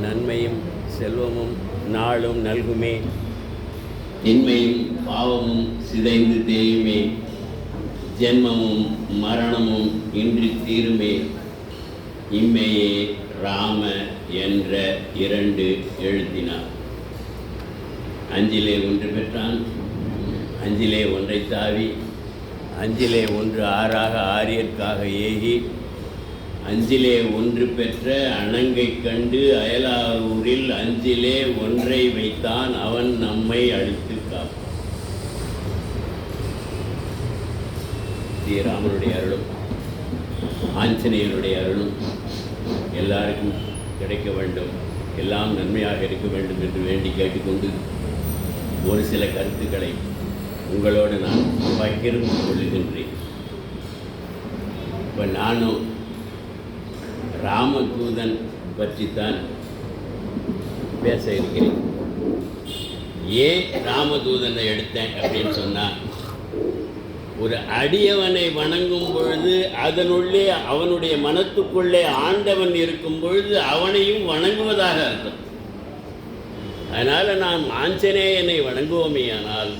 நன்மையும் செல்வமும் நாளும் நல்குமே, தின்மையும் பாவமும் சிதைந்து தேயுமே, ஜென்மமும் மரணமும் இன்றி தீருமே. இம்மையே ராம என்ற 2 எழுதினார். 5 1 பெற்றான், 5 1 தாவி, 5 1 6 ஆரியற்காக ஏகி, 5 1 பெற்ற அணங்கை கண்டு அயலாரூரில் 5 1 வைத்தான் அவன் நம்மை அழித்து காப்பான். ஸ்ரீராமனுடைய அருளும் ஆஞ்சநேயனுடைய அருளும் எல்லாருக்கும் கிடைக்க வேண்டும், எல்லாம் நன்மையாக இருக்க வேண்டும் என்று வேண்டி கேட்டுக்கொண்டு ஒரு சில கருத்துக்களை உங்களோடு நான் பகிர்ந்து கொள்ளுகின்றேன். இப்போ நானும் ராமதூதன் பற்றித்தான் பேச இருக்கிறேன். ஏன் ராமதூதனை எடுத்தேன் அப்படின்னு சொன்னால், ஒரு அடியவனை வணங்கும் பொழுது அதனுள்ளே அவனுடைய மனத்துக்குள்ளே ஆண்டவன் இருக்கும் பொழுது அவனையும் வணங்குவதாக அர்த்தம். அதனால் நாம் ஆஞ்சநேயனை வணங்குவோமேயானால்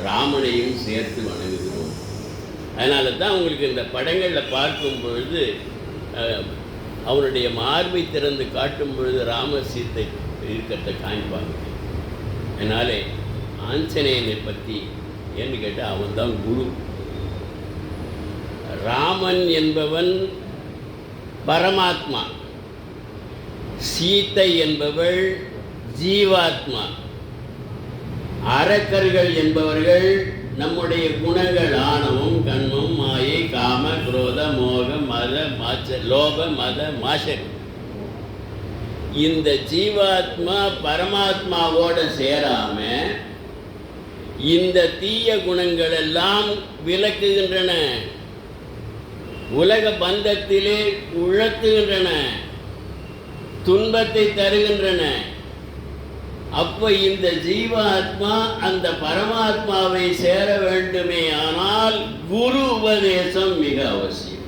ராமனையும் சேர்த்து வணங்குகிறோம். அதனால தான் உங்களுக்கு இந்த படங்களில் பார்க்கும் பொழுது அவனுடைய மார்பை திறந்து காட்டும் பொழுது ராம சீத்தை இருக்கிறத காண்பாங்க. அதனாலே ஆஞ்சநேயனை பற்றி ஏன்னு கேட்டால் அவன் தான் குரு. ராமன் என்பவன் பரமாத்மா, சீத்தை என்பவள் ஜீவாத்மா. அரக்கர்கள் என்பவர்கள் நம்முடைய குணங்கள் ஆணவம், கண்மம், மாயை, காம, குரோத, மோக, மத, லோப, மத, மாசர். இந்த ஜீவாத்மா பரமாத்மாவோட சேராம இந்த தீய குணங்கள் எல்லாம் விலக்குகின்றன, உலக பந்தத்திலே உழத்துகின்றன, துன்பத்தை தருகின்றன. அப்போ இந்த ஜீவாத்மா அந்த பரமாத்மாவை சேர வேண்டுமே ஆனால் குரு உபதேசம் மிக அவசியம்.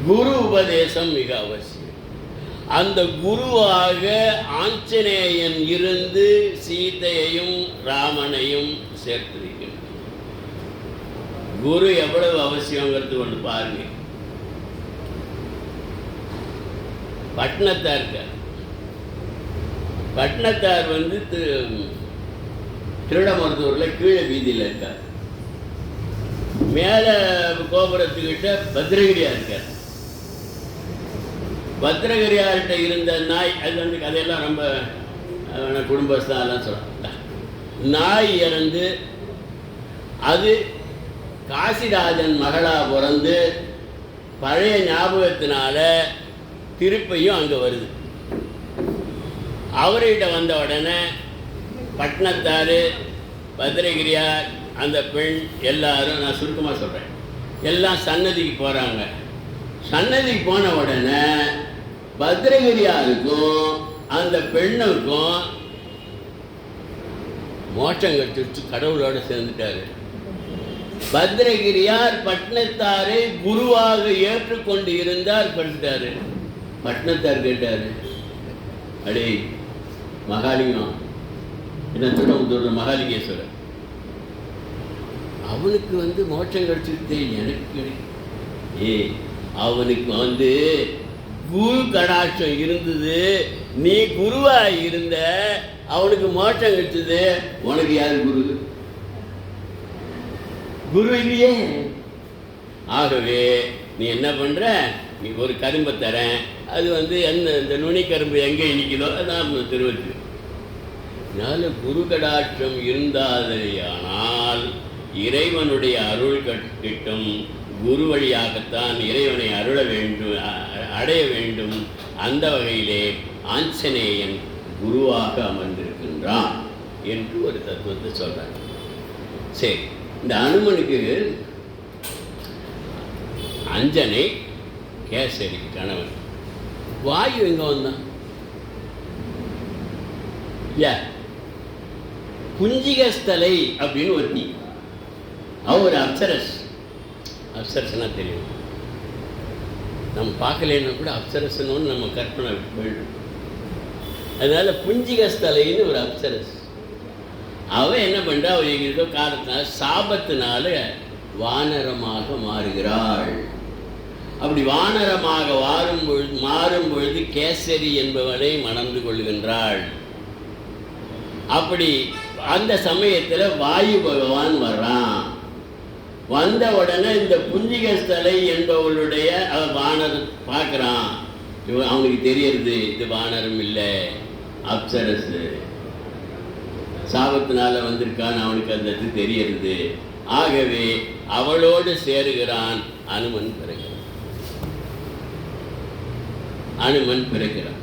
குரு உபதேசம் மிக அவசியம். அந்த குருவாக ஆஞ்சநேயன் இருந்து சீதையையும் ராமனையும் சேர்த்திருக்கிறார். குரு எவ்வளவு அவசியங்கிறது ஒன்று பாருங்க. பட்னத்தார் இருக்கார். பட்னத்தார் திருடமருத்தூரில் கீழே வீதியில் இருக்கார். மேலே கோபுரத்துக்கிட்ட பத்ரகிரியார் இருக்கார். பத்ரகிரியார்கிட்ட இருந்த நாய், அது கதையெல்லாம் ரொம்ப குடும்பஸ்தான் சொல்லலாம். நாய் இறந்து அது காசிராஜன் மகளாக பிறந்து பழைய ஞாபகத்தினால திருப்பியும் அங்கே வருது. அவர்கிட்ட வந்த உடனே பட்னத்தார், பத்ரகிரியார், அந்த பெண் எல்லாரும், நான் சுருக்கமாக சொல்கிறேன், எல்லாம் சன்னதிக்கு போகிறாங்க. சன்னதிக்கு போன உடனே பத்ரகிரியாருக்கும் அந்த பெண்ணுக்கும் மோட்சம் கட்டிச்சு, கடவுளோடு சேர்ந்துட்டாரு. பத்ரகிரியார் பட்னத்தாரை குருவாக ஏற்றுக்கொண்டு இருந்தார், படித்தார். பட்னத்தார் கேட்டார், அடே மகாலிங்கம், என்ன திருடமுத்தூர் மகாலிங்கேஸ்வரர், அவனுக்கு மோட்சம் கிடைச்சிருந்தே எனக்கு அவனுக்கு குரு கடாட்சம் இருந்தது, நீ குருவாக இருந்த, அவனுக்கு மோட்சம் கிடைச்சது, உனக்கு யார் குரு? குரு இல்லையே. ஆகவே நீ என்ன பண்ணுற, நீ ஒரு கரும்பை தரேன், அது இந்த நுனி கரும்பு எங்கே இனிக்குதோ அதான் திருவள்ளு. அதனால் குரு கடாட்சம் இருந்தாலேயானால் இறைவனுடைய அருள் கிட்டும். குரு வழியாகத்தான் இறைவனை அடைய வேண்டும். அந்த வகையிலே ஆஞ்சநேயன் குருவாக அமர்ந்திருக்கின்றான் என்று ஒரு தத்துவத்தை சொல்கிறாங்க. சரி, இந்த அனுமனுக்கு அஞ்சனை கேசரி கணவன். வாயு எங்கே வந்தான்? குஞ்சிகஸ்தலை அப்படின்னு ஒருத்தி, அவன் ஒரு அப்சரஸ்னா தெரியும். நம்ம பார்க்கலன்னா கூட அப்சரசனோன்னு நம்ம கற்பனை வேண்டும். அதனால் புஞ்சிகஸ்தலைன்னு ஒரு அப்சரஸ். அவன் என்ன பண்ணுறா, அவள் ஏதோ காரணத்தினால சாபத்தினால வானரமாக மாறுகிறாள். அப்படி வானரமாக மாறும் பொழுது கேசரி என்பவனை மணந்து கொள்கின்றாள். அப்படி அந்த சமயத்தில் வாயு பகவான் வர்றான். வந்த உடனே இந்த புஞ்சிகஸ்தலை என்பவளுடைய வானரம் பார்க்குறான். அவனுக்கு தெரியறது இது வானரம் இல்லை, அப்சரசு, சாபத்தினால வந்திருக்கான்னு அவனுக்கு அந்த இது தெரியறது. ஆகவே அவளோடு சேருகிறான். அனுமன் பிறக்கிறான்.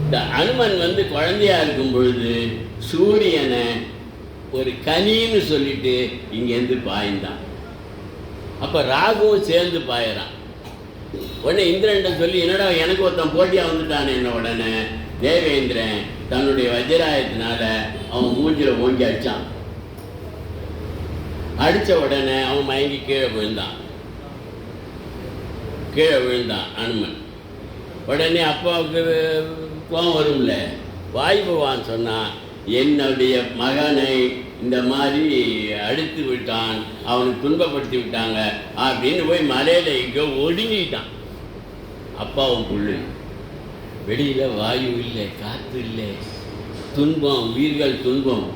இந்த அனுமன் குழந்தையா இருக்கும் பொழுது சூரியனை ஒரு கனின்னு சொல்லிட்டு இங்கேருந்து பாய்ந்தான். அப்போ ராகுவும் சேர்ந்து பாயிறான். உடனே இந்திரன் சொல்லி, என்னடா எனக்கு ஒருத்தன் போட்டியாக வந்துட்டானே என்ன. உடனே தேவேந்திரன் தன்னுடைய வஜ்ராயத்தினால அவன் மூஞ்சில் ஓங்கி அடித்தான். அடித்த உடனே அவன் மயங்கி கீழே விழுந்தான் அனுமன். உடனே அப்பாவுக்கு கோபம் வரும்ல. வாயு பகவான் சொன்னான், என்னுடைய மகனை இந்த மாதிரி அடித்து விட்டான், அவனுக்கு துன்பப்படுத்தி விட்டாங்க அப்படின்னு போய் மலையில் எங்கேயோ ஒடுங்கிட்டான். அப்பாவும் புள்ளு, வெளியில் வாயு இல்லை, காற்று இல்லை, துன்பம், உயிர்கள் துன்பம்.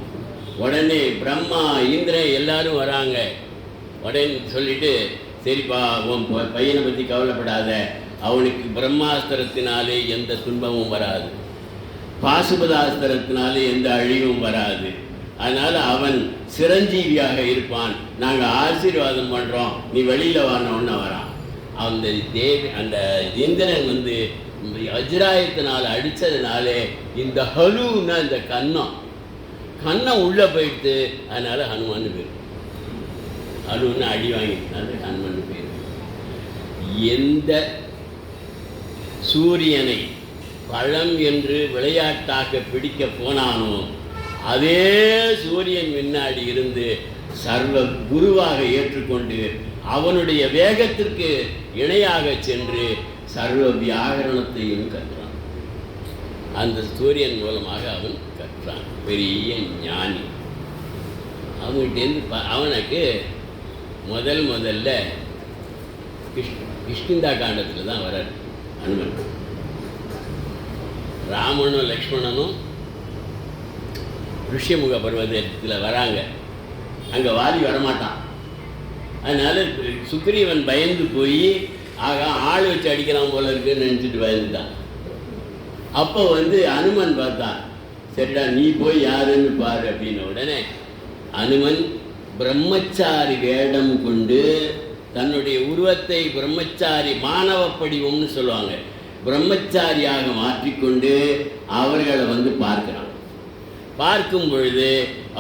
உடனே பிரம்மா இந்திரன் எல்லாரும் வராங்க. உடனே சொல்லிட்டு, சரிப்பா உன் பையனை பற்றி கவலைப்படாத, அவனுக்கு பிரம்மாஸ்திரத்தினாலே எந்த துன்பமும் வராது, பாசுபதாஸ்திரத்தினாலே எந்த அழிவும் வராது, அதனால் அவன் சிரஞ்சீவியாக இருப்பான், நாங்கள் ஆசீர்வாதம் பண்ணுறோம், நீ வெளியில் வரணுன்னு வரான். அந்த அந்த இந்திரன் வஜ்ராயத்தினால் அடித்ததுனாலே இந்த ஹலுன்னா இந்த கன்னம் உள்ளே போயிட்டு, அதனால் ஹனுமான்னு பேர். ஹலுன்னு அடி வாங்கினால ஹனுமான்னு பேர். எந்த சூரியனை பழம் என்று விளையாட்டாக பிடிக்க போனானோ அதே சூரியன் முன்னாடி இருந்து சர்வ குருவாக ஏற்றுக்கொண்டு அவனுடைய வேகத்திற்கு இணையாக சென்று சர்வ வியாகரணத்தையும் கற்றான். அந்த சூரியன் மூலமாக அவன் கற்றான். பெரிய ஞானி. அவன்கிட்டேருந்து அவனுக்கு முதல்ல கிஷ்கிந்தா காண்டத்தில் தான் வர்றார் அனுமன். ராமனும் லக்ஷ்மணனும் ரிஷியமுக பர்வதத்தில் வராங்க. அங்கே வாலி வரமாட்டான். அதனால் சுக்ரீவன் பயந்து போய் ஆள் வச்சு அடிக்கிறான் போல இருக்குன்னு நினச்சிட்டு பயந்துட்டான். அப்போ அனுமன் பார்த்தான், சரிடா நீ போய் யாருன்னு பாரு அப்படின்ன உடனே அனுமன் பிரம்மச்சாரி வேடம் கொண்டு தன்னுடைய உருவத்தை பிரம்மச்சாரி மாணவ படிவம்னு சொல்லுவாங்க, பிரம்மச்சாரியாக மாற்றிக்கொண்டு அவர்களை பார்க்கிறான். பார்க்கும் பொழுது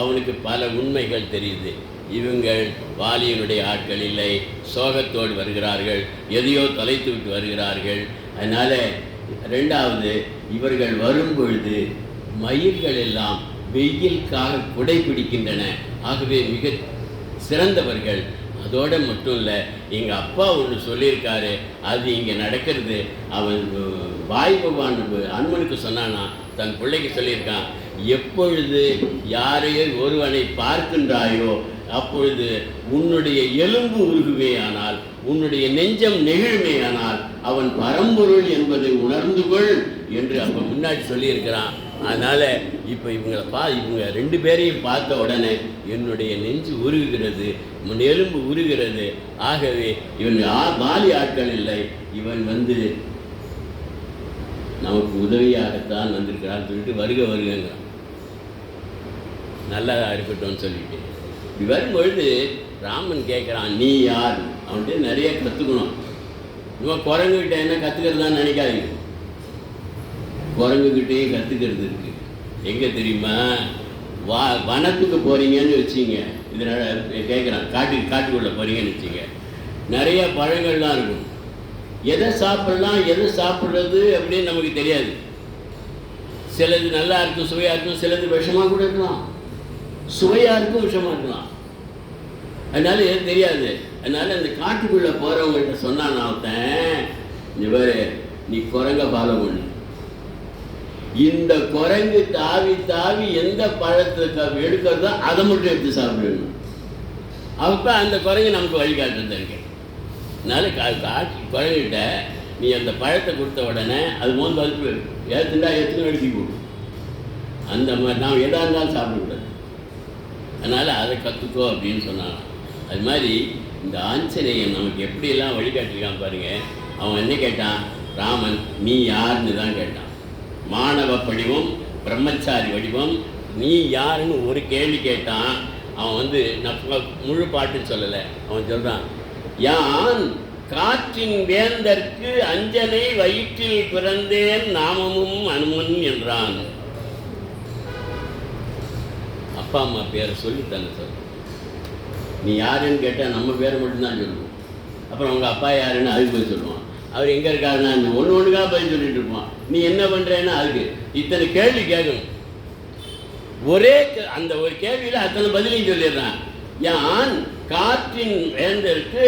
அவனுக்கு பல உண்மைகள் தெரியுது. இவங்கள் வாலியனுடைய ஆட்கள் இல்லை, சோகத்தோடு வருகிறார்கள், எதையோ தொலைத்து விட்டு வருகிறார்கள். அதனால் ரெண்டாவது, இவர்கள் வரும்பொழுது மயிர்கள் எல்லாம் வெயிலுக்காக குடை பிடிக்கின்றன. ஆகவே மிக சிறந்தவர்கள். அதோடு மட்டும் இல்லை, எங்கள் அப்பா ஒன்று சொல்லியிருக்காரு, அது இங்கே நடக்கிறது. அவன் வாயு பகவான் அனுமனுக்கு சொன்னானா, தன் பிள்ளைக்கு சொல்லியிருக்கான், எப்பொழுது யாரையோ ஒருவனை பார்க்கின்றாயோ அப்பொழுது உன்னுடைய எலும்பு உருகுமே ஆனால், உன்னுடைய நெஞ்சம் நெகிழுமே ஆனால் அவன் பரம்பொருள் என்பதை உணர்ந்து கொள் என்று அப்போ முன்னாடி சொல்லியிருக்கிறான். அதனால் இப்போ இவங்க ரெண்டு பேரையும் பார்த்த உடனே என்னுடைய நெஞ்சு உருகுகிறது, எலும்பு உருகிறது. ஆகவே இவன் வாலி ஆட்கள் இல்லை, இவன் நமக்கு உதவியாகத்தான் வந்திருக்கிறான்னு சொல்லிட்டு வருகிறான். நல்லா இருக்கட்டும்னு சொல்லிட்டு இப்படி வரும்பொழுது ராமன் கேட்குறான், நீ யார்? அவன்கிட்ட நிறைய கற்றுக்கணும். இவன் குரங்குகிட்ட என்ன கற்றுக்கிறதான்னு நினைக்காதீங்க. குரங்குகிட்டே கற்றுக்கிறது இருக்குது. எங்கே தெரியுமா? வனத்துக்கு போகிறீங்கன்னு வச்சிங்க, இதனால் கேட்குறான், காட்டுக்குள்ளே போகிறீங்கன்னு வச்சிங்க, நிறைய பழங்கள்லாம் இருக்கும். எதை சாப்பிட்லாம், எதை சாப்பிட்றது அப்படின்னு நமக்கு தெரியாது. சிலது நல்லா இருக்கும், சுவையாக இருக்கும், சிலது விஷமாக கூட இருக்கலாம், சுவையாக இருக்கும், விஷமாக இருக்கலாம். அதனால எதுவும் தெரியாது. அதனால அந்த காட்டுக்குள்ளே போகிறவங்கள்ட்ட சொன்னான் ஒருத்தன், இங்கே பாரு, நீ குரங்க ஃபாலோ பண்ணு, இந்த குரங்கு தாவி தாவி எந்த பழத்தை எடுக்கிறதோ அதை மட்டும் எடுத்து சாப்பிடணும். அப்போ அந்த குரங்கு நமக்கு வழிகாட்டுறது இருக்கு. அதனால குரங்கிட்ட நீ அந்த பழத்தை கொடுத்த உடனே அது மோந்து வளர்ப்பு ஏற்றுண்டா ஏற்றுன்னு எடுத்து போடும். அந்த மாதிரி நாம் எதாக இருந்தாலும் சாப்பிடக்கூடாது. அதனால் அதை கற்றுக்கோ அப்படின்னு சொன்னாங்க. அது மாதிரி இந்த ஆஞ்சநேயன் நமக்கு எப்படியெல்லாம் வழிகாட்டிருக்கான் பாருங்கள். அவன் என்ன கேட்டான்? ராமன் நீ யாருன்னு தான் கேட்டான். மாணவ படிவம், பிரம்மச்சாரி வடிவம், நீ யாருன்னு ஒரு கேள்வி கேட்டான். அவன் முழு பாட்டுன்னு சொல்லலை. அவன் சொல்கிறான், யான் காற்றின் வேந்தற்கு அஞ்சனை வயிற்றில் பிறந்தேன் நாமமும் அனுமன் என்றான். அப்பா அம்மா பேரை சொல்லித்தாங்க சார். நீ யாருன்னு கேட்டால் நம்ம பேரை மட்டும்தான் சொல்லுவோம். அப்புறம் அவங்க அப்பா யாருன்னு அதுக்கு போய் சொல்லுவான். அவர் எங்கே இருக்காருன்னா ஒன்று ஒன்றுக்காக பதில் சொல்லிட்டு இருப்பான். நீ என்ன பண்ணுறேன்னா அதுக்கு இத்தனை கேள்வி கேட்கணும். அந்த ஒரு கேள்வியில் அத்தனை பதிலையும் சொல்லிடுறான். யான் காற்றின் வேந்தருக்கு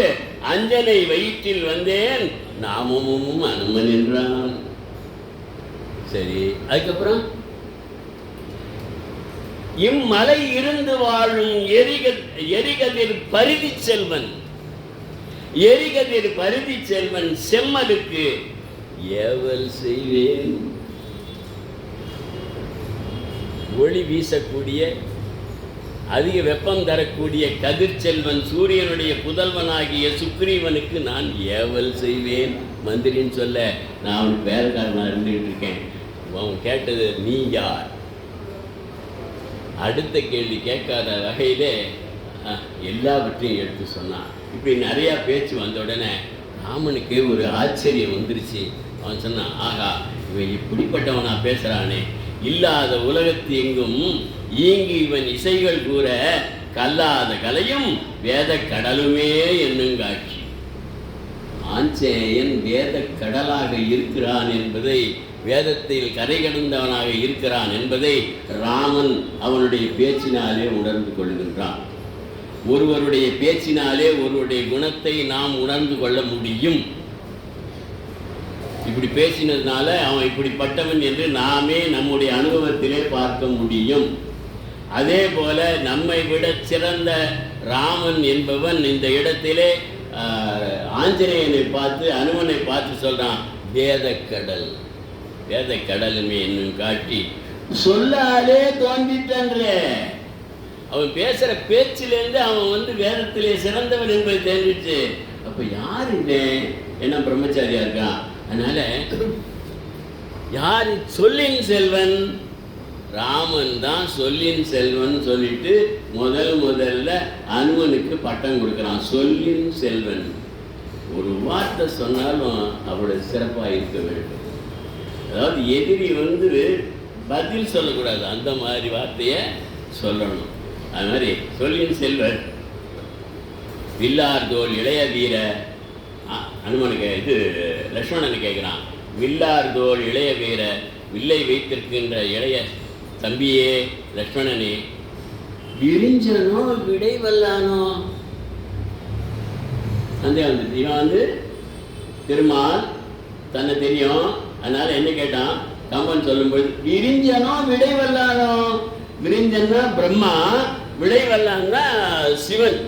அஞ்சனை வயிற்றில் வந்தேன் நாமமும் அனுமன் என்றான். சரி, அதுக்கப்புறம் இம்மலை இருந்து வாழும் எரிகதிர் பரிதி செல்வன், எரிகதிர் பரிதி செல்வன் செம்மலுக்கு ஏவல் செய்வேன். ஒளி வீசக்கூடிய அதிக வெப்பம் தரக்கூடிய கதிர் செல்வன் சூரியனுடைய புதல்வனாகிய சுக்ரீவனுக்கு நான் ஏவல் செய்வேன். மந்திரின்னு சொல்ல நான் அவனுக்கு வேலைக்காரனாக இருந்துகிட்டு இருக்கேன். அவன் கேட்டது நீ யார்? அடுத்த கேள்வி கேட்காத வகையிலே எல்லாவற்றையும் எடுத்து சொன்னான். இப்படி நிறையா பேச்சு வந்த உடனே ராமனுக்கு ஒரு ஆச்சரியம் வந்துருச்சு. அவன் சொன்னான், ஆகா இவன் இப்படிப்பட்டவனா பேசுகிறானே, இல்லாத உலகத்து எங்கும் ஈங்கி இவன் இசைகள் கூற கல்லாத கலையும் வேத கடலுமே என்னும் காட்சி. ஆஞ்சநேயன் வேத கடலாக இருக்கிறான் என்பதை, வேதத்தில் கரை கடந்தவனாக இருக்கிறான் என்பதை ராமன் அவனுடைய பேச்சினாலே உணர்ந்து கொள்கின்றான். ஒருவருடைய பேச்சினாலே ஒருவருடைய குணத்தை நாம் உணர்ந்து கொள்ள முடியும். இப்படி பேசினதுனால அவன் இப்படிப்பட்டவன் என்று நாமே நம்முடைய அனுபவத்திலே பார்க்க முடியும். அதே போல நம்மை விட சிறந்த ராமன் என்பவன் இந்த இடத்திலே ஆஞ்சநேயனை பார்த்து, அனுமனை பார்த்து சொல்றான், வேதக்கடல், வேதக்கடலுமே என்னும் காட்டி சொல்லாலே தோன்றிட்டன்ற. அவன் பேசுகிற பேச்சிலேருந்து அவன் வேதத்திலே சிறந்தவன் என்பது தெரிஞ்சிச்சு. அப்போ யார் என்ன பிரம்மச்சாரியா இருக்கான். அதனால யார் சொல்லின் செல்வன்? ராமன் தான் சொல்லின் செல்வன் சொல்லிட்டு முதல்ல அனுமனுக்கு பட்டம் கொடுக்குறான். சொல்லின் செல்வன். ஒரு வார்த்தை சொன்னாலும் அவ்வளவு சிறப்பாக இருக்க வேண்டும். அதாவது எதிரி பதில் சொல்லக்கூடாது, அந்த மாதிரி வார்த்தையை சொல்லணும். அது மாதிரி சொல்லின் செல்வன் வில்லார்தோல் இளைய வீர அனுமனுக்கு லக்ஷ்மணனை கேட்குறான். வில்லார்தோல் இளைய வீர, வில்லை வைத்திருக்கின்ற இளைய தம்பியே லக்ஷ்மணனே, விரிஞ்சனோ விடை வல்லானோ? சந்தேகம் வந்துச்சு. இவன் திருமால் தன்னை தெரியும், அதனால என்ன கேட்டான்? கம்பன் சொல்லும்போது விரிஞ்சனோ விடை வல்லானோ? விரிஞ்சன்னா பிரம்மா, விடை வல்லான்னா சிவன்.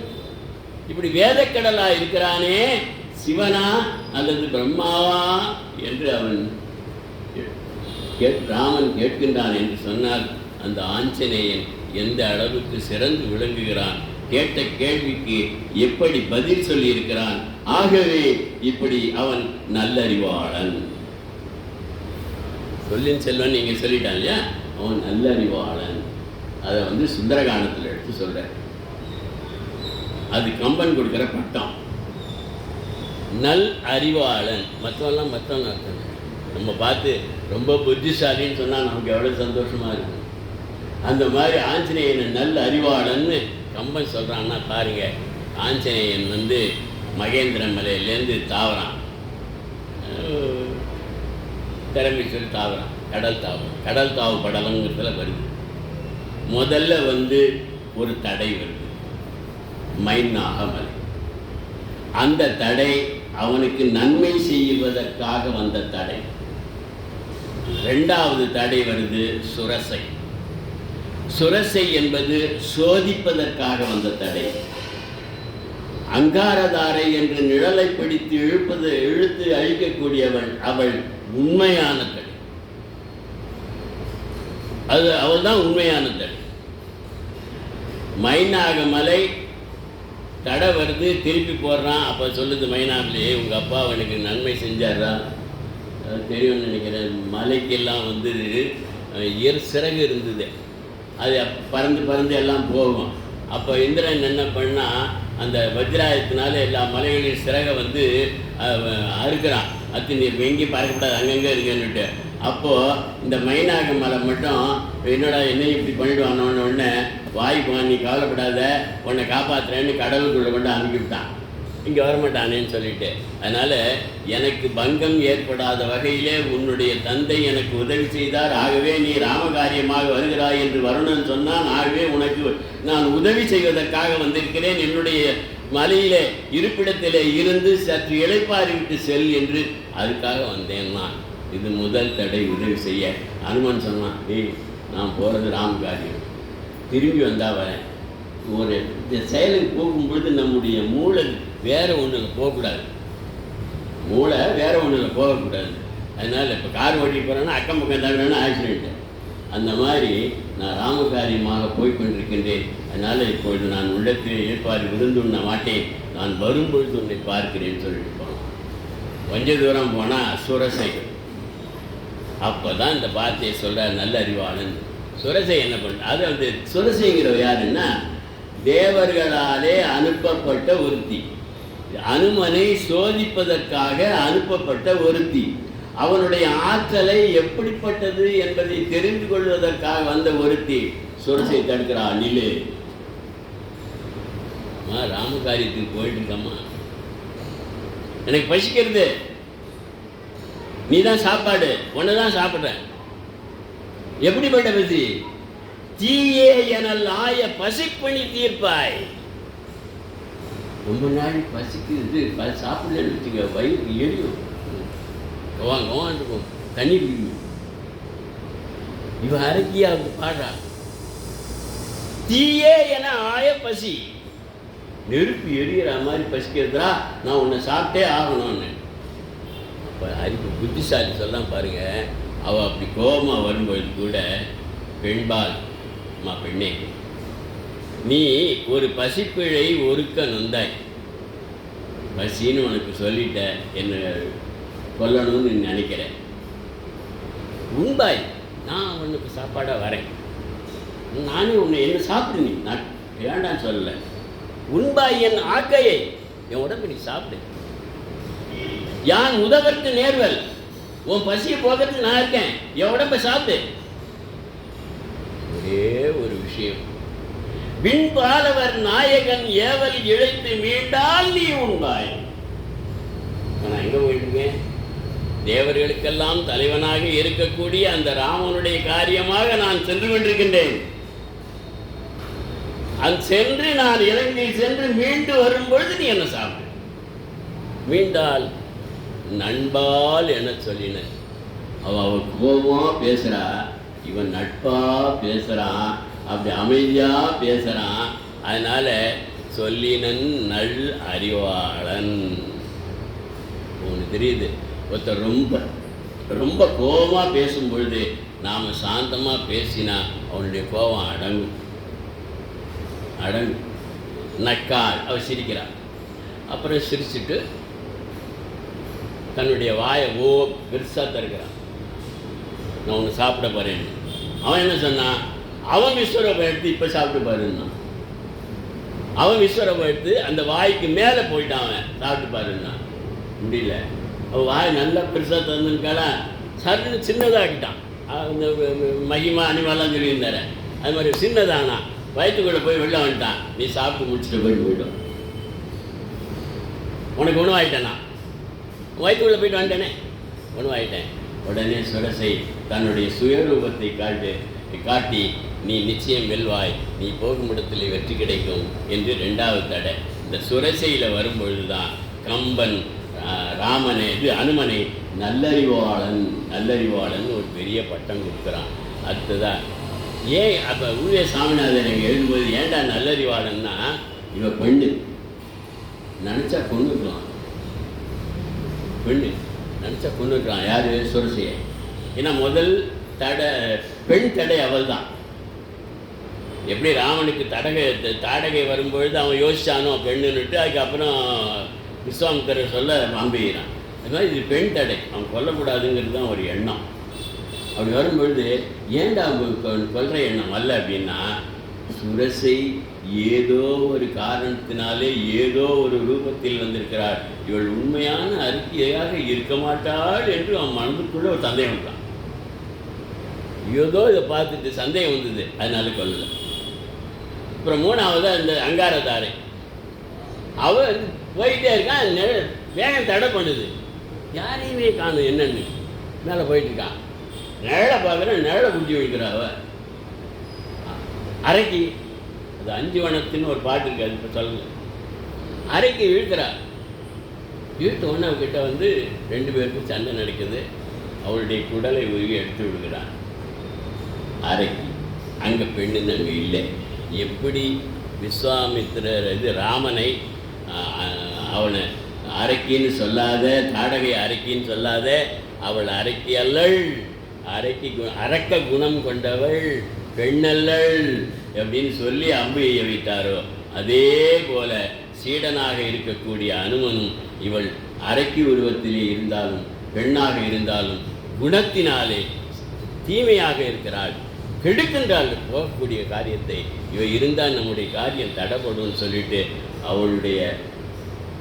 இப்படி வேதக்கடலா இருக்கிறானே, சிவனா அல்லது பிரம்மாவா என்று அவன் ராமன் கேட்கின்றான் என்று சொன்னால் அந்த ஆஞ்சநேயன் எந்த அளவுக்கு சிறந்து விளங்குகிறான், கேட்ட கேள்விக்கு எப்படி பதில் சொல்லி இருக்கிறான். ஆகவே இப்படி அவன் நல்லறிவாளன். சொல்லின் செல்வன் நீங்க சொல்லிட்டான் இல்லையா, அவன் நல்லறிவாளன். அதை சுந்தரகாண்டத்தில் எடுத்து சொல்ற. அது கம்பன் கொடுக்கிற பட்டம். நல் அறிவாளன். மற்றவெல்லாம் மற்றவங்க அர்த்தம். நம்ம பார்த்து ரொம்ப புத்திசாலின்னு சொன்னால் நமக்கு எவ்வளோ சந்தோஷமாக இருக்கும். அந்த மாதிரி ஆஞ்சநேயனை நல்ல அறிவாளன்னு கம்பன் சொல்கிறான்னா பாருங்க. ஆஞ்சநேயன் மகேந்திர மலையிலேருந்து தாவறான், திறமைச்சொல்லி தாவறான், கடல் தாவரம். கடல் தாவு படலங்கிறதுல வருது. முதல்ல ஒரு தடை வருது, மைனாகமலை. அந்த தடை அவனுக்கு நன்மை செய்வதற்காக வந்த தடை. ரெண்டாவது தடை வருது சுரசை. சுரசை என்பது சோதிப்பதற்காக வந்த தடை. அங்காரதாரை என்று நிழலை பிடித்து இழுத்து அழிக்கக்கூடியவள் அவள் உண்மையான தடை. அவள் தான் உண்மையான தடை. மைனாகமலை தடை வருது, திருப்பி போடுறான். அப்போ சொல்லுது மைனாவிலே, உங்கள் அப்பா அவனுக்கு நன்மை செஞ்சாரா? தெரியும்னு நினைக்கிறேன். மலைக்கெல்லாம் வந்து சிறகு இருந்தது, அது பறந்து பறந்து எல்லாம் போகும். அப்போ இந்திரன் என்ன பண்ணால் அந்த வஜ்ராயத்தினால எல்லா மலைகளின் சிறகை வந்து அறுக்கிறான். நீ எங்கேயும் பறக்கக்கூடாது, அங்கங்கே இருக்குன்னுட்டு. அப்போது இந்த மைனாக மலை மட்டும் என்னடா என்ன இப்படி பண்ணிவிடுவானோன்னு உடனே வாய்ப்பு நீ கவலைப்படாத, உன்னை காப்பாற்றுறேன்னு கடவுளுக்குள்ளே கொண்டு அனுப்பிவிட்டான். இங்கே வரமாட்டானேன்னு சொல்லிட்டு. அதனால் எனக்கு பங்கம் ஏற்படாத வகையிலே உன்னுடைய தந்தை எனக்கு உதவி செய்தார், ஆகவே நீ ராமகாரியமாக வருகிறாய் என்று வருணன் சொன்னான். ஆகவே உனக்கு நான் உதவி செய்வதற்காக வந்திருக்கிறேன், என்னுடைய மலையிலே இருப்பிடத்திலே இருந்து சற்று இளைப்பாறிவிட்டு செல் என்று அதுக்காக வந்தேன் நான். இது முதல் தடை, உதவி செய்ய. அனுமன் சொன்னான், நான் போகிறது ராமகாரியம், திரும்பி வந்தால் வரேன். ஒரு செயலுக்கு போகும்பொழுது நம்முடைய மூளை வேறு ஒன்றில் போகக்கூடாது, மூளை வேறு ஒன்றில் போகக்கூடாது. அதனால் இப்போ கார் ஓட்டி போகிறேன்னா அக்கம் பக்கம் தாங்கன்னா ஆக்சிடெண்ட்டு. அந்த மாதிரி நான் ராமகாரியமாக போய்கொண்டிருக்கின்றேன். அதனால் இப்பொழுது நான் உள்ளத்தில் ஏற்பாடு விருந்துண்ண மாட்டேன், நான் வரும்பொழுது உன்னை பார்க்கிறேன்னு சொல்லிட்டு போனோம். கொஞ்ச தூரம் போனால் சுரசை. அப்போ தான் இந்த வார்த்தையை சொல்கிறார் நல்ல அறிவாளன். சுரசை என்ன பண்ண, அது அந்த சுரசைங்கிற யாருன்னா தேவர்களாலே அனுப்பப்பட்ட ஒருத்தி, அனுமனை சோதிப்பதற்காக அனுப்பப்பட்ட ஒருத்தி. அவனுடைய ஆற்றலை எப்படிப்பட்டது என்பதை தெரிந்து கொள்வதற்காக வந்த ஒருத்தி சுரசை தடுக்கிறாள். நில்லு, ராமகாரியத்துக்கு போயிட்டு இருக்கம்மா, எனக்கு பசிக்கிறது, நீ தான் சாப்பாடு, ஒன்று தான் சாப்பிட்றேன். எப்படிப்பட்ட பசி? தீயே எனல் ஆய பசிப்பணி தீர்ப்பாய். ரொம்ப நாள் பசிக்குது, சாப்பிடலன்னு வச்சுக்க வயிறு எரியும், கோவான் இருக்கும், தண்ணி குடிக்கும். இவன் அரக்கியா பாடுறா, தீயே என ஆய பசி, நெருப்பு எரியிற மாதிரி பசிக்கிறதா, நான் உன்னை சாப்பிட்டே ஆகணும்னு. அப்போ அறிவு புத்திசாலி சொல்லலாம் பாருங்க. அவள் அப்படி கோபமாக வரும்பொழுது கூட பெண்பால், அம்மா பெண்ணே, நீ ஒரு பசிப்பிழை ஒருக்க நொந்தாய், பசின்னு உனக்கு சொல்லிட்ட, என்னை கொல்லணும்னு நினைக்கிறேன். உண்பாய், நான் உனக்கு சாப்பாடாக வரேன், நானே உன்னை என்ன சாப்பிடு, நீ நான் வேண்டான்னு சொல்லலை. உண்பாய் என் ஆக்கையை, என் உடம்பு நீ சாப்பிடு. யான் உதவற்கு நேர்வல், உன் பசியை போகிறதுக்கு நான் இருக்கேன், என் உடம்பை சாப்பிடு. ஒரே ஒரு விஷயம், விண்பாலவர் நாயகன் ஏவல் இழைத்து மீண்டால் நீ உண்பாய். நான் எங்கே போயிட்டுருக்கேன்? தேவர்களுக்கெல்லாம் தலைவனாக இருக்கக்கூடிய அந்த ராமனுடைய காரியமாக நான் சென்று கொண்டிருக்கின்றேன். சென்று நான் இலங்கை சென்று மீண்டு வரும்பொழுது நீ என்ன சாப்பிடு. மீண்டால் நண்பால் என சொல்லின. அவள் கோபமாக பேசுகிறா, இவன் நட்பாக பேசுகிறான், அப்படி அமைதியாக பேசுகிறான். அதனால் சொல்லினன் நல் அறிவாளன். உனக்கு தெரியுது, ஒருத்தர் ரொம்ப ரொம்ப கோபமாக பேசும்பொழுது நாம் சாந்தமாக பேசினா அவனுடைய கோபம் அடங்கும். நக்காள், அவள் சிரிக்கிறாள். அப்புறம் சிரிச்சுட்டு தன்னுடைய வாயை பெருசாக தருகிறான், நான் ஒன்று சாப்பிட போகிறேன்னு. அவன் என்ன சொன்னான்? அவன் விஸ்வரூபம் எடுத்து இப்போ சாப்பிட்டு பாருன்னா. அவன் விஸ்வரூபம் எடுத்து அந்த வாய்க்கு மேலே போயிட்டான், அவன் சாப்பிட்டு பாருன்னா. முடியல, அவன் வாய் நல்லா பெருசாக தந்துருக்காளா, சட்டு சின்னதாகிட்டான். அந்த மகிமா அனிமாலாம் சொல்லியிருந்தார, அது மாதிரி சின்னதானா வயிற்றுக்குள்ளே போய் வெளில வந்துட்டான். நீ சாப்பிட்டு முடிச்சுட்டு போயிடும், உனக்கு உணவாயிட்டேனா, வயிற்றுக்குள்ளே போயிட்டு வந்துட்டேனே, உணவாயிட்டேன். உடனே சுரசை தன்னுடைய சுயரூபத்தை காட்டி நீ நிச்சயம் வெல்வாய், நீ போகும் இடத்துல வெற்றி கிடைக்கும் என்று ரெண்டாவது தடை. இந்த சுரசையில் வரும்பொழுது தான் கம்பன் அனுமனை நல்லறிவாளன் ஒரு பெரிய பட்டம் கொடுக்குறான். அடுத்ததான் ஏன் அப்போ உவே சாமிநாதன் இங்கே எழுதும்போது ஏன்டா நல்லறிவாளன்னா இவ பெண்ணு நினச்சா கொண்டுக்கலாம், பெண்ணு நினச்சா கொண்டுக்கலாம். யார் சுரசையை? ஏன்னா முதல் பெண் தடை அவள் தான். எப்படி ராமனுக்கு தாடகை வரும்பொழுது அவன் யோசிச்சானோ பெண்ணுன்னுட்டு, அதுக்கப்புறம் விஸ்வாமித்திரர் சொல்ல அம்புகிறான். அது மாதிரி இது பெண் தடை, அவன் கொல்லக்கூடாதுங்கிறது தான் ஒரு எண்ணம். அப்படி வரும்பொழுது ஏன்டா கொல்ற எண்ணம் அல்ல அப்படின்னா, சுரசை ஏதோ ஒரு காரணத்தினாலே ஏதோ ஒரு ரூபத்தில் வந்திருக்கிறார், இவள் உண்மையான அறிக்கையாக இருக்க மாட்டாள் என்று அவன் மனதுக்குள்ள ஒரு சந்தேகம் வந்தான். ஏதோ இதை பார்த்துட்டு சந்தேகம் வந்தது, அதனால கொல்லலை. அப்புறம் மூணாவது அந்த அங்காரதாரை, அவன் போயிட்டே இருக்கான், வேகம் தடை பண்ணுது, யாரையுமே காணும் என்னன்னு மேலே போயிட்டு இருக்கான். நிழலை பார்க்குறேன், நிழலை குட்டி வைக்கிறா அவ அரைக்கி. அது 5 வனத்தின்னு ஒரு பாட்டு இருக்கு, அது இப்போ சொல்லுங்க. அரைக்கி இழுக்கிறா, இழுத்த உடனே அவகிட்ட வந்து 2 பேருக்கும் சண்டை நடக்குது. அவளுடைய குடலை உருவி எடுத்து விடுகிறான் அரைக்கி. அங்கே பெண்ணுன்னு அங்கே இல்லை. எப்படி விஸ்வாமித்திரர் ராமனை அவனை அரைக்கின்னு சொல்லாத, தாடகை அரைக்கின்னு சொல்லாத, அவள் அரைக்கி அல்லள், அரக்க குணம் கொண்டவள், பெண்ணல்லள் அப்படின்னு சொல்லி அம்பு எய்ய வைத்தாரோ, அதே போல சீடனாக இருக்கக்கூடிய அனுமனும் இவள் அரக்கி உருவத்திலே இருந்தாலும் பெண்ணாக இருந்தாலும் குணத்தினாலே தீமையாக இருக்கிறாள், கெடுக்கின்றாள் போகக்கூடிய காரியத்தை. இவ இருந்தால் நம்முடைய காரியம் தடைப்படும் சொல்லிட்டு அவளுடைய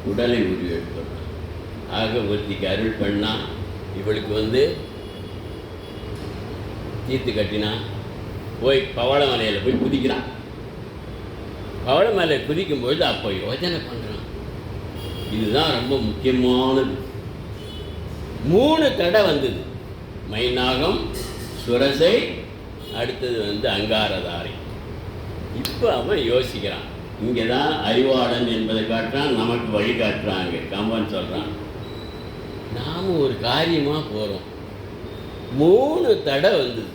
உடலை உருவி எடுத்துட்டான். ஆக ஒருத்திக்கு அருள் பண்ணா, இவளுக்கு வந்து தீர்த்து கட்டினா, போய் பவளமலையில் போய் குதிக்கிறான். பவளமலையில் குதிக்கும்பொழுது அப்போ யோஜனை பண்ணுறான், இதுதான் ரொம்ப முக்கியமானது. 3 தடை வந்தது, மைனாகம், சுரசை, அடுத்தது வந்து அங்காரதாரை. இப்போ அவன் யோசிக்கிறான், இங்கே தான் அறிவாளன் என்பதை காட்டுறான், நமக்கு வழி காட்டுறாங்க. கம்பன் சொல்கிறான், நாம் ஒரு காரியமாக போகிறோம், 3 தடை வந்தது.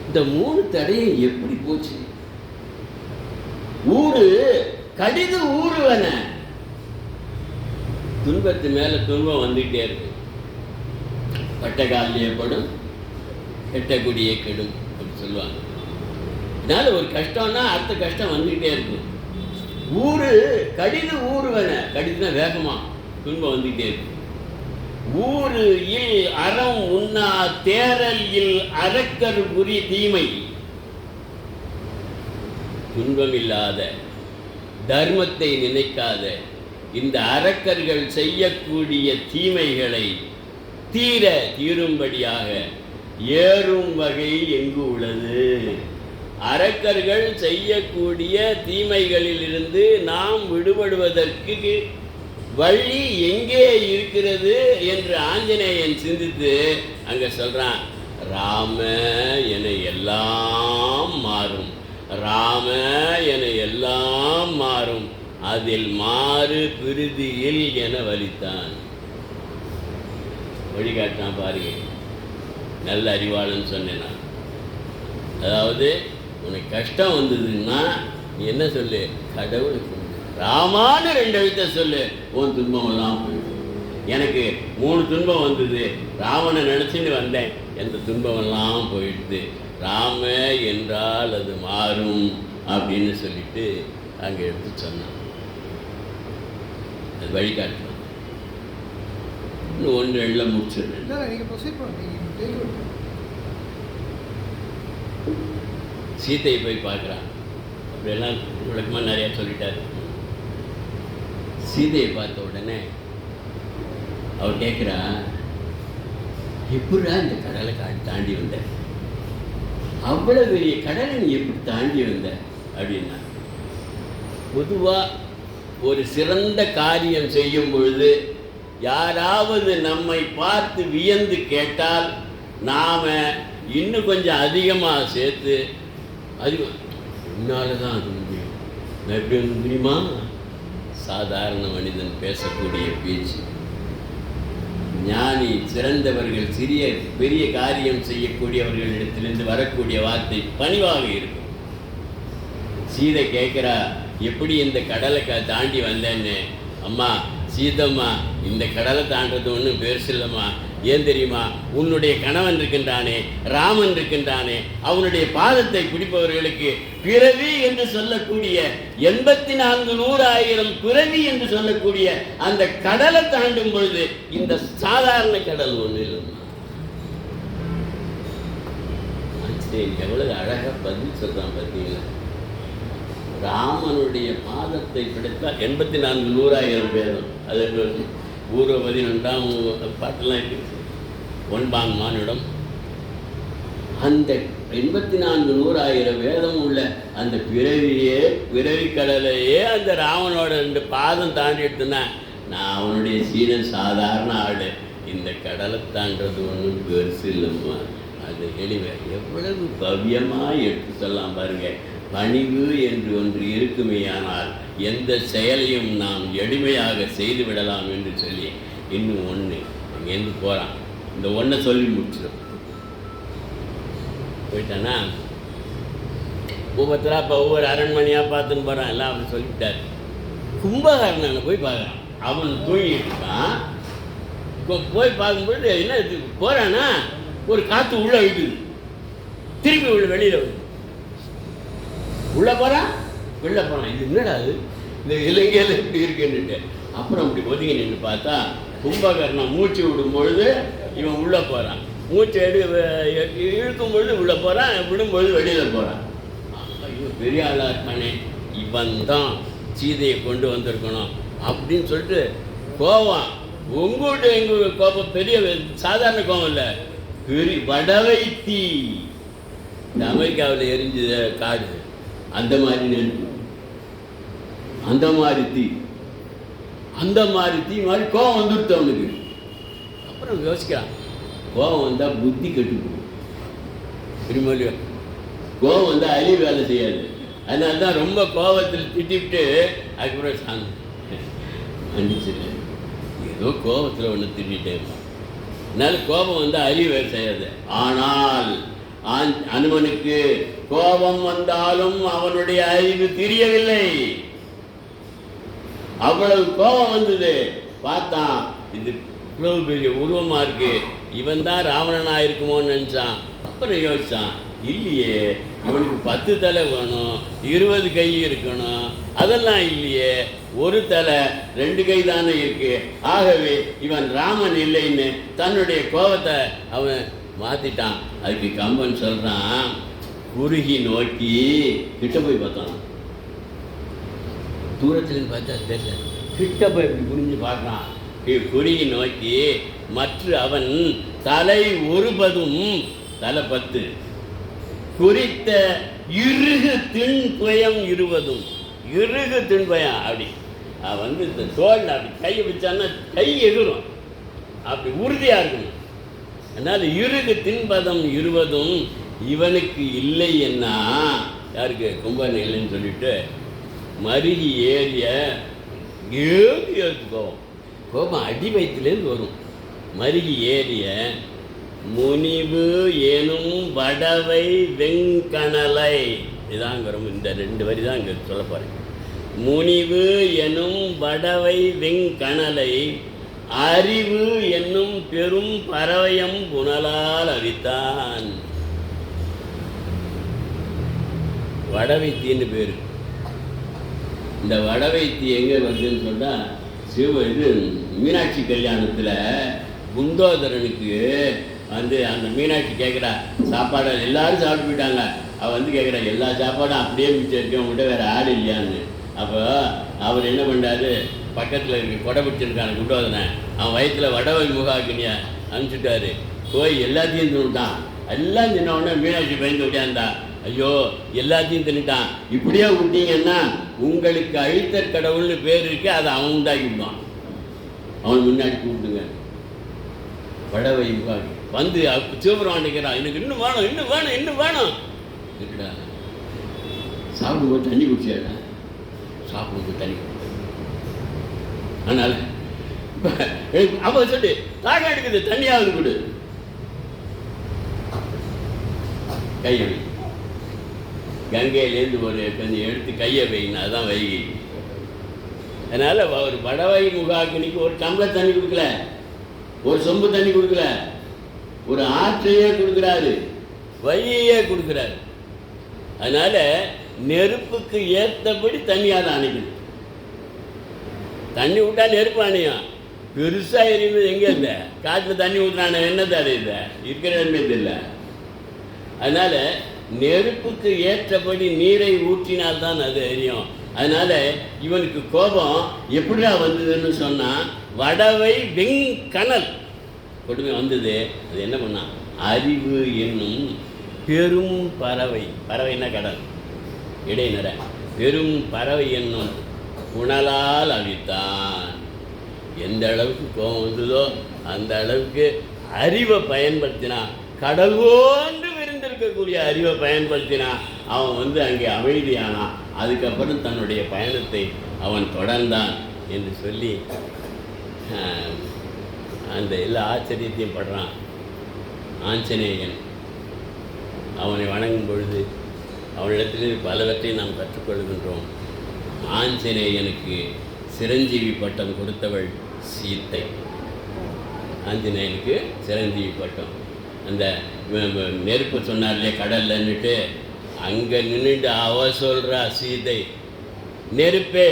இந்த 3 தடையும் எப்படி போச்சு? ஊரு கடிது ஊருவன, துன்பத்து மேலே துன்பம் வந்துகிட்டே இருக்கு. பட்டகாலிலே படும், கெட்டக்குடியே கெடும் அப்படி சொல்லுவாங்க. இதனால ஒரு கஷ்டம்னா அடுத்த கஷ்டம் வந்துக்கிட்டே இருக்கும். ஊரு கடிது ஊருவன, கடிதுனா வேகமா துன்பம் வந்துக்கிட்டே இருக்கு. ஊரு இல் அறம் உண்ணா தேரல் இல் அரக்கர் புரி தீமை. துன்பம் இல்லாத, தர்மத்தை நினைக்காத இந்த அரக்கர்கள் செய்யக்கூடிய தீமைகளை தீரும்படியாக ஏறும் வகை எங்கு உள்ளது? அரக்கர்கள் செய்யக்கூடிய தீமைகளிலிருந்து நாம் விடுபடுவதற்கு வழி எங்கே இருக்கிறது என்று ஆஞ்சநேயன் சிந்தித்து அங்கே சொல்கிறான், ராம என எல்லாம் மாறும், ராம என எல்லாம் மாறும், அதில் மாறு பிரிதியில் என வலித்தான். வழிகாட்டான் பாருங்க, நல்ல அறிவாளன்னு சொன்னேன் நான். அதாவது உனக்கு கஷ்டம் வந்ததுன்னா நீ என்ன சொல்லு, கடவுளுக்கு ராமான்னு 2 எழுத்த சொல்லு, உன் துன்பம் எல்லாம் போயிடும். எனக்கு 3 துன்பம் வந்தது, ராமனை நினச்சின்னு வந்தேன், எந்த துன்பம் எல்லாம் போயிடுது, ராம என்றால் அது மாறும் அப்படின்னு சொல்லிட்டு அங்கே எடுத்து சொன்னான். அது வழிகாட்டலாம். இன்னும் 1-2 முடிச்சிடுறேன். சீத்தையை போய் பார்க்குறான். அப்படியெல்லாம் விளக்கமாக நிறையா சொல்லிட்டாரு. சீதையை பார்த்த உடனே அவர் கேட்குறா, எப்படா இந்த கடலை தாண்டி வந்த, அவ்வளோ பெரிய கடலை நீ எப்படி தாண்டி வந்த அப்படின்னா, பொதுவாக ஒரு சிறந்த காரியம் செய்யும் பொழுது யாராவது நம்மை பார்த்து வியந்து கேட்டால் நாம் இன்னும் கொஞ்சம் அதிகமாக சேர்த்து என்னால் தான் அது முடியும். நான் எப்படி வந்து தெரியுமா, சாதாரண மனிதன் பேசக்கூடிய பேச்சு, ஞானி சிறந்தவர்கள் சிறிய பெரிய காரியம் செய்யக்கூடியவர்களிடத்திலிருந்து வரக்கூடிய வார்த்தை பணிவாக இருக்கும். சீதை கேட்குறா, எப்படி இந்த கடலை தாண்டி வந்தேன்னு. அம்மா சீதம்மா, இந்த கடலை தாண்டது ஒன்றும் பெருசு இல்லைம்மா. ஏன் தெரியுமா, உன்னுடைய கணவன் இருக்கின்றானே, ராமன் இருக்கின்றானே, அவனுடைய பாதத்தை பிடிப்பவர்களுக்கு பிறவி என்று சொல்லக்கூடிய 84,100,000 பிறவி என்று சொல்லக்கூடிய அந்த கடலை தாண்டும் பொழுது இந்த சாதாரண கடல் ஒன்று இல்லைம்மா. எவ்வளவு அழகா பதில் சொல்றான் பார்த்தீங்களா. ராமனுடைய பாதத்தை பிடித்தால் 84,100,000 பேரும். அது பூர்வ 12ஆம் பாட்டெல்லாம் இருக்கு. ஒன்பாங் மானிடம் அந்த 84,100,000 வேதம் உள்ள அந்த பிறவி கடலையே அந்த ராமனோட 2 பாதம் தாண்டி எடுத்துனா, நான் அவனுடைய சீடன் சாதாரண ஆள், இந்த கடலை தாண்டது ஒன்றும் பெருசு இல்லைம்மா. அது எளிமை எவ்வளவு பவ்யமாக எடுத்து சொல்லலாம் பாருங்க. பணிவு என்று ஒன்று இருக்குமேயானால் எந்த செயலையும் நாம் எளிமையாக செய்து விடலாம் என்று சொல்லி இன்னும் ஒன்று அங்கேருந்து போகிறான். இந்த ஒன்றை சொல்லி முடிச்சிடும் போயிட்டானா. ஒவ்வொருத்தராக இப்போ ஒவ்வொரு அரண்மனையாக பார்த்துன்னு போகிறான். எல்லாம் அவன் சொல்லிவிட்டார். கும்பகர்ணனை போய் பார்க்குறான். அவன் தூங்கிட்டு இருக்கான். போய் பார்க்கும்பொழுது என்ன போகிறான்னா, ஒரு காற்று உள்ளே இழுக்குது, திருப்பி உள்ள வெளியில் வருது. உள்ளே போகிறான், வெளில போகிறான். இது என்னடா அது, இந்த இலங்கையில் இப்படி இருக்குன்னுட்டு. அப்புறம் அப்படி ஒதுங்கி நின்று பார்த்தா கும்பகர்ணன் மூச்சு விடும் பொழுது இவன் உள்ளே போகிறான், மூச்சு இழுக்கும் பொழுது உள்ளே போகிறான், விடும்பொழுது வெளியில் போகிறான். ஐயோ பெரிய ஆளாக இருக்கானே, இவன் தான் சீதையை கொண்டு வந்திருக்கணும் அப்படின்னு சொல்லிட்டு கோவம். உங்கள்கிட்ட எங்கள் கோபம் பெரிய சாதாரண கோபம் இல்லை, பெரிய வடவை தீ. இந்த அமெரிக்காவில் எரிஞ்சது காடு, அந்த மாதிரி நெருப்பு, அந்த மாதிரி தீ, அந்த மாதிரி தீ மாதிரி கோபம் வந்துடுத்து அவனுக்கு. அப்புறம் யோசிக்கிறான், கோபம் வந்தால் புத்தி கெட்டு போகும். திரும்ப கோபம் வந்தால் அழிவு வேலை செய்யாது. அதனால தான் ரொம்ப கோபத்தில் திட்டிவிட்டு அதுக்கப்புறம் சாந்தி மன்னிச்சிட்டேன், ஏதோ கோபத்தில் ஒன்று திட்டிகிட்டேன். அதனால கோபம் வந்தால் அழிவு வேலை செய்யாது. ஆனால் அனுமனுக்கு கோபம் வந்தாலும் அவனுடைய அறிவு தெரியவில்லை. அவ்வளவு கோபம் வந்தது. பார்த்தான், இது இவ்வளவு பெரிய உருவமாக இருக்கு, இவன் தான் ராவணனா இருக்குமோன்னு நினச்சான். அப்புறம் யோசிச்சான், இல்லையே, இவனுக்கு 10 தலை வேணும், 20 கை இருக்கணும், அதெல்லாம் இல்லையே, ஒரு தலை 2 கை தானே இருக்கு. ஆகவே இவன் ராமன் இல்லைன்னு தன்னுடைய கோபத்தை அவன் மாற்றிட்டான். அதுக்கு கம்பன் சொல்கிறான், குறுகி நோக்கி கிட்ட போய் பார்த்தான். தூரத்துலேருந்து பார்த்தா தெரியல, கிட்ட போய் இப்படி புரிஞ்சு பார்க்குறான். குறுகி நோக்கி மற்ற அவன் தலை ஒருபதும், தலை 10, குறித்த இறுகு திண்பயம் 20, இறுகு திண்பயம். அப்படி வந்து இந்த தோல் அப்படி கையை வச்சான்னா கை எகிரும், அப்படி உறுதியாக இருக்கணும். அதனால் இறுகு தின்பதம் 20 இவனுக்கு இல்லை என்ன, யாருக்கு கும்பகர்ணன் இல்லைன்னு சொல்லிட்டு மருகி ஏறிய கோபம், கோபம் அடி வயிற்றுலேருந்து வரும். மருகி ஏறிய முனிவு எனும் வடவை வெங்கணலை, இதாங்க ரொம்ப இந்த 2 வரி தான் இங்கே சொல்ல போகிறேன். முனிவு எனும் வடவை வெங்கணலை அறிவு என்னும் பெரும் பறவையம் புனலால் அவித்தான். வடவைத்தின்னு பேர். இந்த வடவைத்தி எங்கே வருதுன்னு சொன்னால், இது மீனாட்சி கல்யாணத்தில் குந்தோதரனுக்கு வந்து அந்த மீனாட்சி கேட்குறா, சாப்பாடு எல்லாரும் சாப்பிட்டு போயிட்டாங்க, அவள் வந்து கேட்குறா, எல்லா சாப்பாடும் அப்படியே மிச்சம் இருக்கு, உங்கள்கிட்ட வேறு ஆடு இல்லையான்னு. அப்போ அவர் என்ன பண்ணுறாரு, பக்கத்தில் இருக்கு கொடை பிடிச்சிருக்கான குண்டோதனை, அவன் வயிற்றில் வடவை முகாக்கினியா அனுப்பிச்சுட்டாரு. போய் எல்லாத்தையும் தின்னுட்டான். எல்லாம் தின்னவுடனே மீனாட்சி பயந்து விட்டியாந்தா, ஐயோ எல்லாத்தையும் தின்னுட்டான், இப்படியே விட்டீங்கன்னா உங்களுக்கு அழித்தற் கடவுள்னு பேர் இருக்கு, அதை அவன் உண்டாக்கி விடுவான். அவன் முன்னாடி கூப்பிட்டுங்க. வடவை முகாக்கி வந்து சிவபெருமான் நிற்கிறான், எனக்கு இன்னும் வேணும், இன்னும் வேணும், இன்னும் வேணும். இருக்குடா, சாப்பிடும்போது தண்ணி குடிச்சாடா, சாப்பிடும்போது தண்ணி. ஆனால் இப்போ அப்போ சொல்லு தாகம் எடுக்குது, தண்ணியாவது கொடு. கையை வை, கங்கையிலேருந்து ஒரு கொஞ்சம் எடுத்து கையை வைன்னு, அதுதான் வைகை. அதனால் ஒரு வடவை முகாக்கினிக்கு ஒரு டம்ளர் தண்ணி கொடுக்கல, ஒரு சொம்பு தண்ணி கொடுக்கல, ஒரு ஆற்றையே கொடுக்குறாரு, வையே கொடுக்குறாரு. அதனால் நெருப்புக்கு ஏற்றபடி தண்ணியால் அணைக்கணும். தண்ணி விட்டா நெருப்பு அணையும், பெருசாக எரியுது. எங்கே இல்லை, காட்டில் தண்ணி ஊற்றுறான என்ன தடையுது, இருக்கிற இடமே தெரியல. அதனால் நெருப்புக்கு ஏற்றபடி நீரை ஊற்றினால்தான் அது எரியும். அதனால் இவனுக்கு கோபம் எப்படிடா வந்ததுன்னு சொன்னால், வடவை வெங்கனல் கொடுமை வந்தது. அது என்ன பண்ணான், அறிவு என்னும் பெரும் பறவை, பறவைன்னா கடல் இடைநிற, பெரும் பறவை என்னும் புனலால் அழித்தான். எந்த அளவுக்கு கோபம் வந்ததோ அந்த அளவுக்கு அறிவை பயன்படுத்தினான். கடலோன்று விரிந்திருக்கக்கூடிய அறிவை பயன்படுத்தினான். அவன் அங்கே அமைதியானான். அதுக்கப்புறம் தன்னுடைய பயணத்தை அவன் தொடர்ந்தான் என்று சொல்லி அந்த எல்லா ஆச்சரியத்தையும் படுறான். ஆஞ்சநேயன் அவனை வணங்கும் பொழுது அவனிடத்திலிருந்து பலவற்றை நாம் கற்றுக்கொள்கின்றோம். ஆஞ்சநேயனுக்கு சிரஞ்சீவி பட்டம் கொடுத்தவள் சீத்தை. ஆஞ்சநேயனுக்கு சிரஞ்சீவி பட்டம். அந்த நெருப்பு சொன்னார்லே கடல்லன்னுட்டு அங்கே நின்றுட்டு அவ சொல்கிறா சீதை, நெருப்பே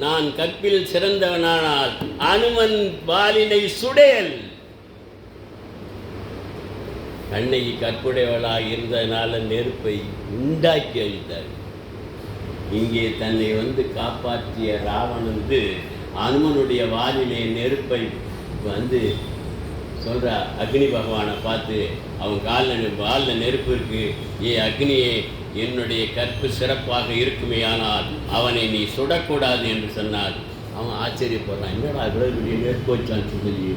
நான் கற்பில் சிறந்தவனானால் அனுமன் பாலினை சுடேல். கண்ணகி கற்புடையவளாக இருந்ததுனால நெருப்பை உண்டாக்கி அழித்தார். இங்கே தன்னை காப்பாற்றிய ராவணன் அனுமனுடைய வாலிலே நெருப்பை சொல்கிறா. அக்னி பகவானை பார்த்து அவன் வாலில் நெருப்பு இருக்கு, ஏ அக்னியே என்னுடைய கற்பு சிறப்பாக இருக்குமே, ஆனால் அவனை நீ சுடக்கூடாது என்று சொன்னார். அவன் ஆச்சரியப்படுறான், என்னடா இவ்வளவு நெருப்பு வச்சான்னு சொல்லி.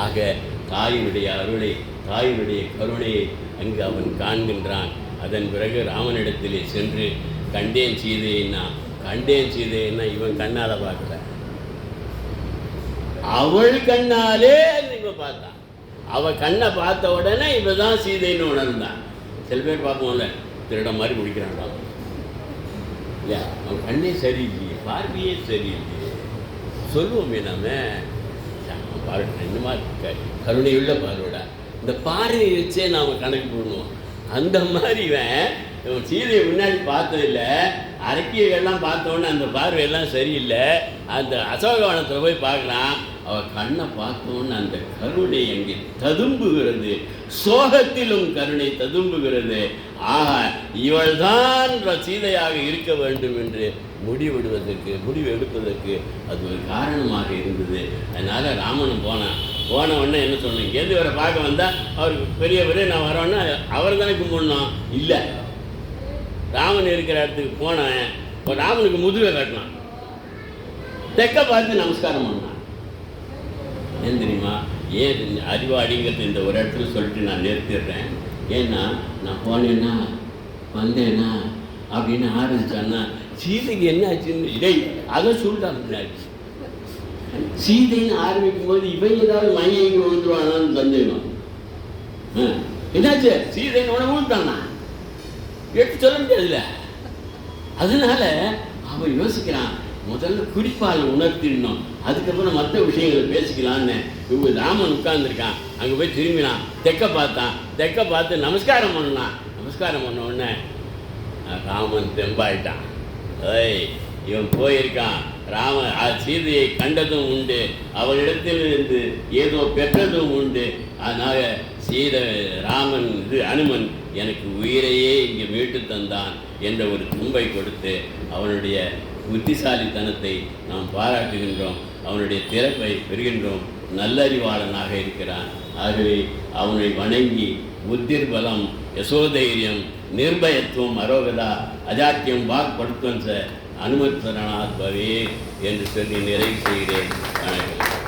ஆக தாயினுடைய அருளை, தாயினுடைய கருணையை அங்கு அவன் காண்கின்றான். அதன் பிறகு ராமனிடத்திலே சென்று கண்டேன் சீதைன்னா, கண்டேன் சீதைன்னா இவன் கண்ணால் பார்க்கல, அவள் கண்ணாலே இவன் பார்த்தான். அவள் கண்ணை பார்த்த உடனே இவன் தான் சீதைன்னு உணர்ந்தான். சில பேர் பார்ப்போம்ல, திருட மாதிரி முடிக்கிறான்டா இல்லையா, அவன் கண்ணே சரியில்லையே, பார்வையே சரியில்லையே சொல்லுவோமே நாம. பாரு என்னமா கருணையுள்ள பார்வைடா, இந்த பார்வையை வச்சே நாம் கணக்கு போடணும். அந்த மாதிரி இவன் சீதையை முன்னாடி பார்த்ததில்லை, அரக்கியெல்லாம் பார்த்தோன்னே அந்த பார்வையெல்லாம் சரியில்லை. அந்த அசோகவனத்தில் போய் பார்க்கலாம், அவள் கண்ணை பார்த்தோன்னு அந்த கருணை அங்கே ததும்புகிறது, சோகத்திலும் கருணை ததும்புகிறது. ஆக இவள்தான் சீதையாக இருக்க வேண்டும் என்று முடிவு எடுப்பதற்கு அது ஒரு காரணமாக இருந்தது. அதனால் ராமனும் போன உடனே என்ன சொன்னேன், இங்கேருந்து இவரை பார்க்க வந்தால் அவருக்கு பெரியவரே நான் வரேன்னா அவர் தானே கும்பிடணும். இல்லை, ராமன் இருக்கிற இடத்துக்கு போனேன், இப்போ ராமனுக்கு முதுகை கட்டினான், தெக்க பார்த்து நமஸ்காரம் பண்ணான். ஏன் தெரியுமா, ஏன் அறிவாடிங்கிறது இந்த ஒரு இடத்துல சொல்லிட்டு நான் நிறுத்திடுறேன். ஏன்னா நான் போனேன்னா வந்தேன்னா அப்படின்னு ஆரம்பிச்சான்னா சீதைக்கு என்ன ஆச்சுன்னு இதை அதை சொல்லிட்டான். சீதைன்னு ஆரம்பிக்கும் போது இவன் ஏதாவது மயங்கி விழுந்துருவானான்னு சந்தேகம். என்னாச்சு சீதைன்னு உடனே விழுந்தானா எடுத்து சொல்ல முடியாதுல்ல. அதனால அவன் யோசிக்கிறான், முதல்ல குறிப்பால் உணர்த்திடணும், அதுக்கப்புறம் மற்ற விஷயங்களை பேசிக்கலான்னு. இவங்க ராமன் உட்கார்ந்துருக்கான், அங்கே போய் திரும்பினான், தெக்க பார்த்து நமஸ்காரம் பண்ணான். நமஸ்காரம் பண்ண உடனே ராமன் தெம்பாயிட்டான். ஏய் இவன் போயிருக்கான், சீதையை கண்டதும் உண்டு, அவளிடத்திலிருந்து ஏதோ பெற்றதும் உண்டு. அதனால் ராமன் அனுமன் எனக்கு உயிரையே இங்கே மீட்டு தந்தான் என்ற ஒரு தும்பை கொடுத்து அவனுடைய புத்திசாலித்தனத்தை நாம் பாராட்டுகின்றோம், அவனுடைய திறப்பை பெறுகின்றோம். நல்லறிவாளனாக இருக்கிறான். ஆகவே அவனை வணங்கி புத்திர்பலம், யசோதைரியம், நிர்பயத்துவம், அரோகதா, அஜாத்தியம், வாக்படுத்துவம் அனுமத்வரணாத் பவே என்று சொல்லி நிறைவு செய்கிறேன். வணக்கம்.